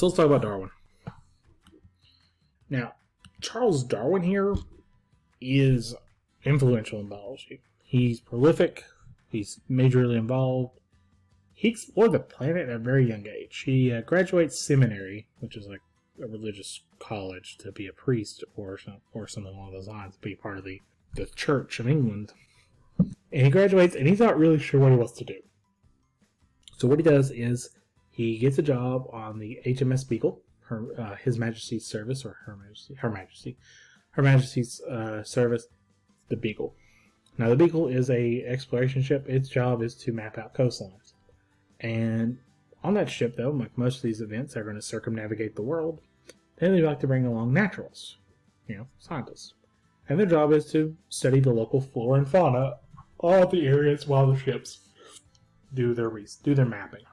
So let's talk about Darwin. Now, Charles Darwin here is influential in biology. He's prolific. He's majorly involved. He explored the planet at a very young age. He graduates seminary, which is like a religious college, to be a priest or something along those lines, to be part of the Church of England. And he graduates, and he's not really sure what he wants to do. So what he does is he gets a job on the HMS Beagle, His Majesty's service, or Her Majesty's service, the Beagle. Now, the Beagle is a exploration ship. Its job is to map out coastlines. And on that ship, though, like most of these events, they're going to circumnavigate the world. Then they like to bring along naturalists, scientists. And their job is to study the local flora and fauna of the areas while the ships do their mapping.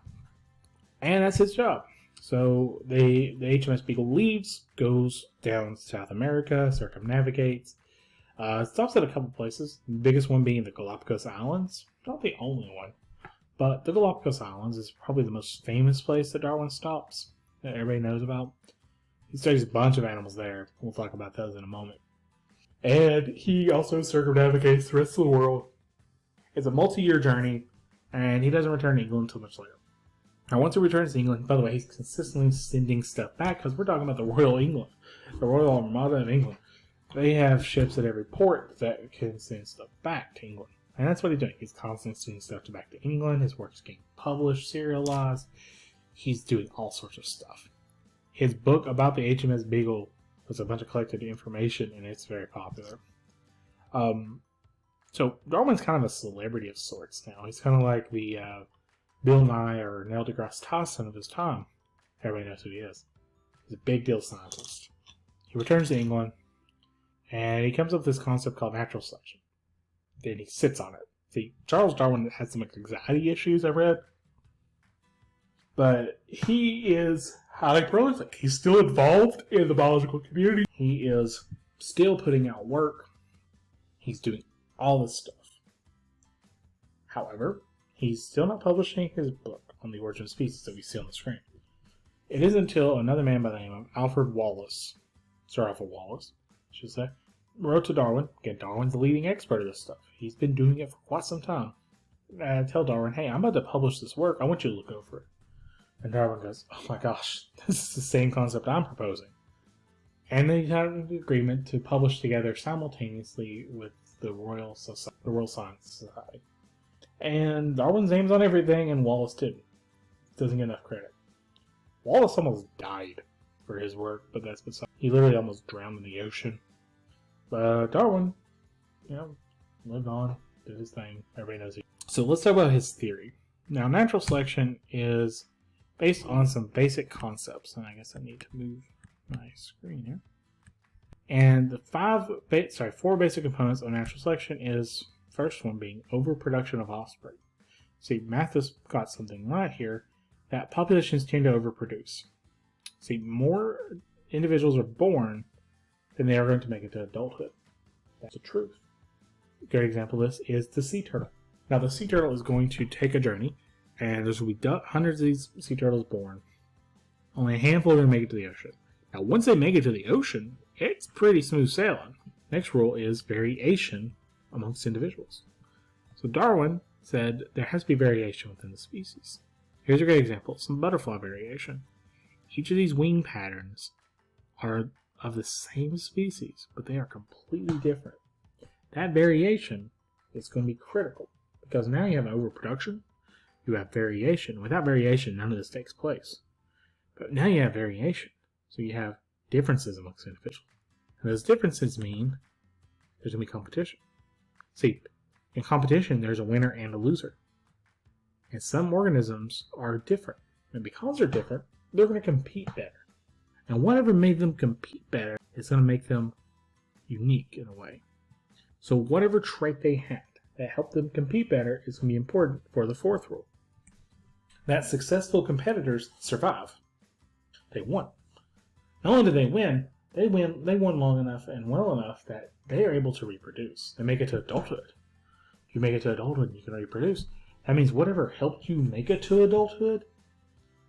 And that's his job. So the HMS Beagle leaves, goes down to South America, circumnavigates, stops at a couple places, the biggest one being the Galapagos Islands. Not the only one, but the Galapagos Islands is probably the most famous place that Darwin stops, that everybody knows about. He studies a bunch of animals there. We'll talk about those in a moment. And he also circumnavigates the rest of the world. It's a multi-year journey, and he doesn't return to England until much later. Now, once he returns to England, by the way, he's consistently sending stuff back, because we're talking about the Royal England, the Royal Armada of England. They have ships at every port that can send stuff back to England. And that's what he's doing. He's constantly sending stuff back to England. His work's getting published, serialized. He's doing all sorts of stuff. His book about the HMS Beagle was a bunch of collected information, and it's very popular. So Darwin's kind of a celebrity of sorts now. He's kind of like the Bill Nye or Neil deGrasse Tyson of his time. Everybody knows who he is. He's a big deal scientist. He returns to England, and he comes up with this concept called natural selection. Then he sits on it. See, Charles Darwin had some anxiety issues, I read. But he is highly prolific. He's still involved in the biological community. He is still putting out work. He's doing all this stuff. However, he's still not publishing his book on the origin of species that we see on the screen. It isn't until another man by the name of Alfred Wallace, Sir Alfred Wallace, I should say, wrote to Darwin. Again, Darwin's the leading expert of this stuff. He's been doing it for quite some time. Tell Darwin, hey, I'm about to publish this work. I want you to look over it. And Darwin goes, oh my gosh, this is the same concept I'm proposing. And they had an agreement to publish together simultaneously with the Royal Science Society. And Darwin's name's on everything, and Wallace didn't. Doesn't get enough credit. Wallace almost died for his work, but that's beside. He literally almost drowned in the ocean. But Darwin, lived on, did his thing. Everybody knows he. So let's talk about his theory. Now, natural selection is based on some basic concepts, and I guess I need to move my screen here. And the four basic components of natural selection is, first one being overproduction of offspring. See, Mathis got something right here, that populations tend to overproduce. See, more individuals are born than they are going to make it to adulthood. That's the truth. A good example of this is the sea turtle. Now, the sea turtle is going to take a journey, and there's going to be hundreds of these sea turtles born. Only a handful are going to make it to the ocean. Now, once they make it to the ocean, it's pretty smooth sailing. Next rule is variation amongst individuals. So Darwin said there has to be variation within the species. Here's a great example, some butterfly variation. Each of these wing patterns are of the same species, but they are completely different. That variation is going to be critical, because now you have overproduction, you have variation. Without variation, none of this takes place. But now you have variation, so you have differences amongst individuals. And those differences mean there's going to be competition. See, in competition, there's a winner and a loser. And some organisms are different. And because they're different, they're going to compete better. And whatever made them compete better is going to make them unique in a way. So whatever trait they had that helped them compete better is going to be important for the fourth rule. That successful competitors survive. They won. Not only did they win, they won long enough and well enough that they are able to reproduce. They make it to adulthood. If you make it to adulthood and you can reproduce, that means whatever helped you make it to adulthood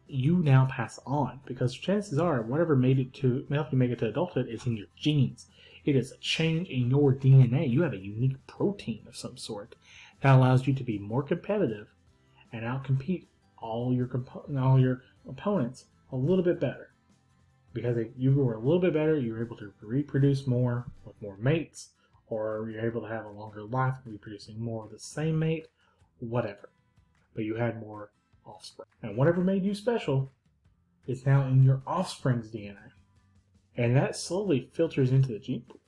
you now pass on, because chances are whatever helped you make it to adulthood is in your genes. It is a change in your DNA. You have a unique protein of some sort that allows you to be more competitive and outcompete all your opponents a little bit better. Because if you were a little bit better, you were able to reproduce more with more mates, or you're able to have a longer life reproducing more of the same mate, whatever. But you had more offspring. And whatever made you special is now in your offspring's DNA. And that slowly filters into the gene pool.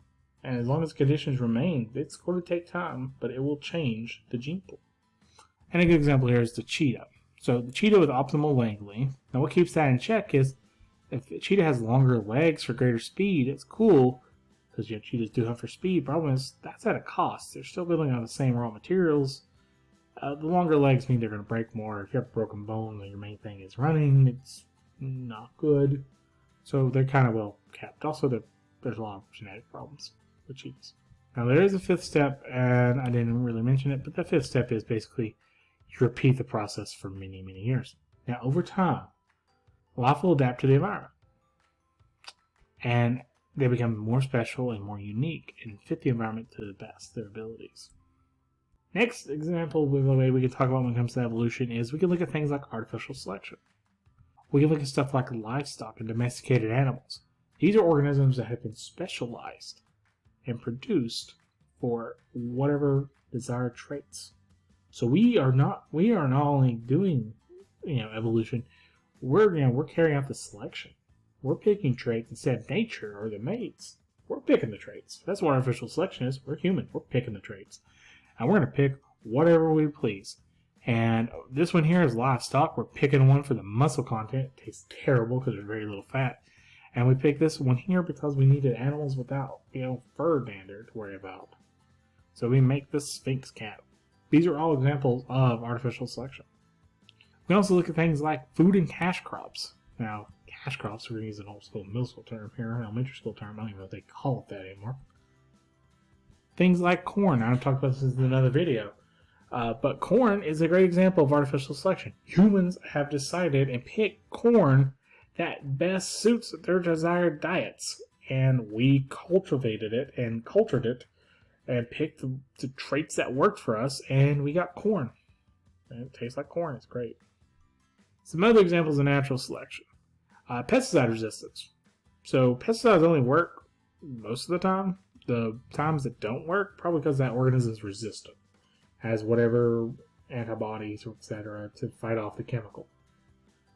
And as long as conditions remain, it's going to take time, but it will change the gene pool. And a good example here is the cheetah. So the cheetah with optimal leg length. Now what keeps that in check is if the cheetah has longer legs for greater speed, it's cool because cheetahs do hunt for speed. Problem is that's at a cost. They're still building on the same raw materials. The longer legs mean they're going to break more. If you have a broken bone and your main thing is running, it's not good. So they're kind of well kept. Also, there's a lot of genetic problems with cheetahs. Now there is a fifth step, and I didn't really mention it, but the fifth step is basically you repeat the process for many, many years. Now over time, life will adapt to the environment. And they become more special and more unique and fit the environment to the best, their abilities. Next example of the way we can talk about when it comes to evolution is we can look at things like artificial selection. We can look at stuff like livestock and domesticated animals. These are organisms that have been specialized and produced for whatever desired traits. So we are not only doing evolution, we're carrying out the selection. We're picking traits instead of nature or the mates. We're picking the traits. That's what artificial selection is. We're human. We're picking the traits. And we're going to pick whatever we please. And this one here is livestock. We're picking one for the muscle content. It tastes terrible because there's very little fat. And we picked this one here because we needed animals without, fur dander to worry about. So we make this Sphinx cat. These are all examples of artificial selection. We can also look at things like food and cash crops. Now, cash crops, we're going to use an old school, middle school term here, an elementary school term. I don't even know if they call it that anymore. Things like corn. I've talked about this in another video. But corn is a great example of artificial selection. Humans have decided and picked corn that best suits their desired diets. And we cultivated it and cultured it and picked the traits that worked for us, and we got corn. And it tastes like corn. It's great. Some other examples of natural selection. Pesticide resistance. So pesticides only work most of the time. The times that don't work, probably because that organism is resistant. Has whatever antibodies, etc. to fight off the chemical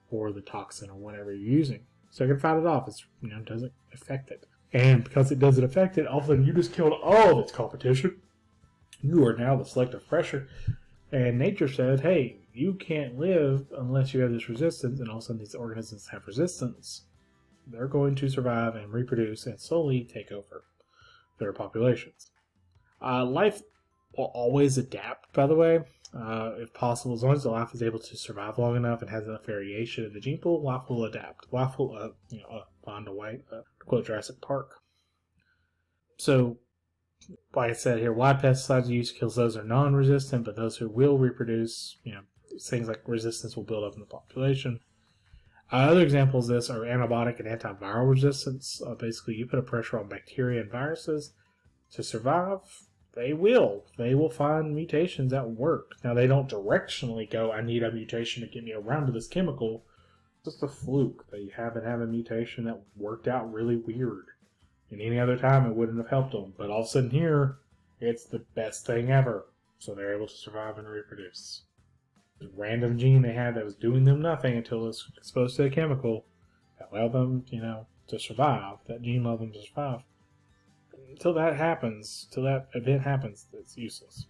or the toxin or whatever you're using. So it can fight it off. It doesn't affect it. And because it doesn't affect it, all of a sudden you just killed all of its competition. You are now the selective pressure. And nature said, hey, you can't live unless you have this resistance. And all of a sudden these organisms have resistance. They're going to survive and reproduce and slowly take over their populations. Life will always adapt, by the way. If possible, as long as the life is able to survive long enough and has enough variation in the gene pool, life will adapt. Life will, find a way, to quote Jurassic Park. So, like I said here, why pesticides are used kills those who are non-resistant, but those who will reproduce, things like resistance will build up in the population. Other examples of this are antibiotic and antiviral resistance. Basically, you put a pressure on bacteria and viruses to survive. They will find mutations that work. Now, they don't directionally go, I need a mutation to get me around to this chemical. It's just a fluke. They happen to have a mutation that worked out really weird. And any other time, it wouldn't have helped them. But all of a sudden here, it's the best thing ever. So they're able to survive and reproduce. The random gene they had that was doing them nothing until it was exposed to a chemical that allowed them, to survive. That gene allowed them to survive. Until that event happens, it's useless.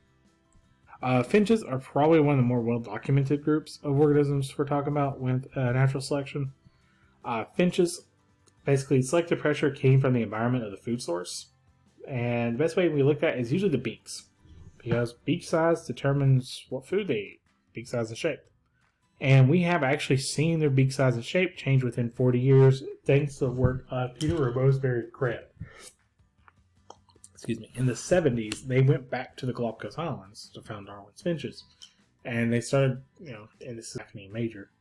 Finches are probably one of the more well-documented groups of organisms we're talking about with natural selection. Finches, basically, selective pressure came from the environment of the food source. And the best way we look at is usually the beaks. Because beak size determines what food they eat. Beak size and shape. And we have actually seen their beak size and shape change within 40 years thanks to the work of Peter Roseberry Crabb. In the 70s, they went back to the Galapagos Islands to found Darwin's finches. And they started, and this is happening major.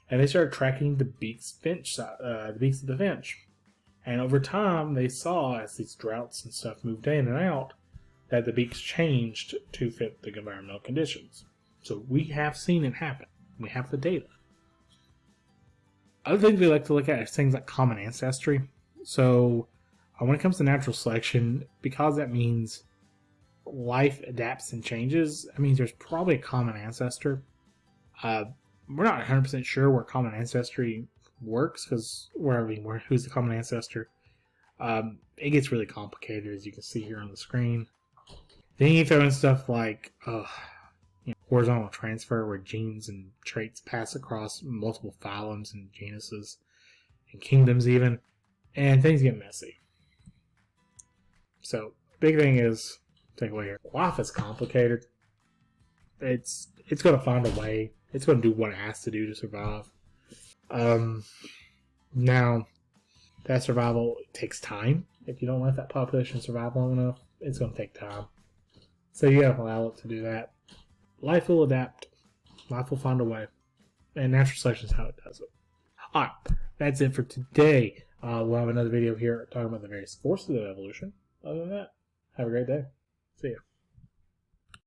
And they started tracking the beaks of the finch. And over time, they saw, as these droughts and stuff moved in and out, that the beaks changed to fit the environmental conditions. So we have seen it happen. We have the data. Other things we like to look at is things like common ancestry. So when it comes to natural selection, because that means life adapts and changes, that means there's probably a common ancestor. We're not 100% sure where common ancestry works, because who's the common ancestor? It gets really complicated, as you can see here on the screen. Then you throw in stuff like horizontal transfer, where genes and traits pass across multiple phylums and genuses and kingdoms even, and things get messy. So, big thing is, take away here, life is complicated. It's going to find a way. It's going to do what it has to do to survive. Now, that survival takes time. If you don't let that population survive long enough, it's going to take time. So you have to allow it to do that. Life will adapt. Life will find a way. And natural selection is how it does it. Alright, that's it for today. We'll have another video here talking about the various forces of evolution. Other than that, have a great day. See ya.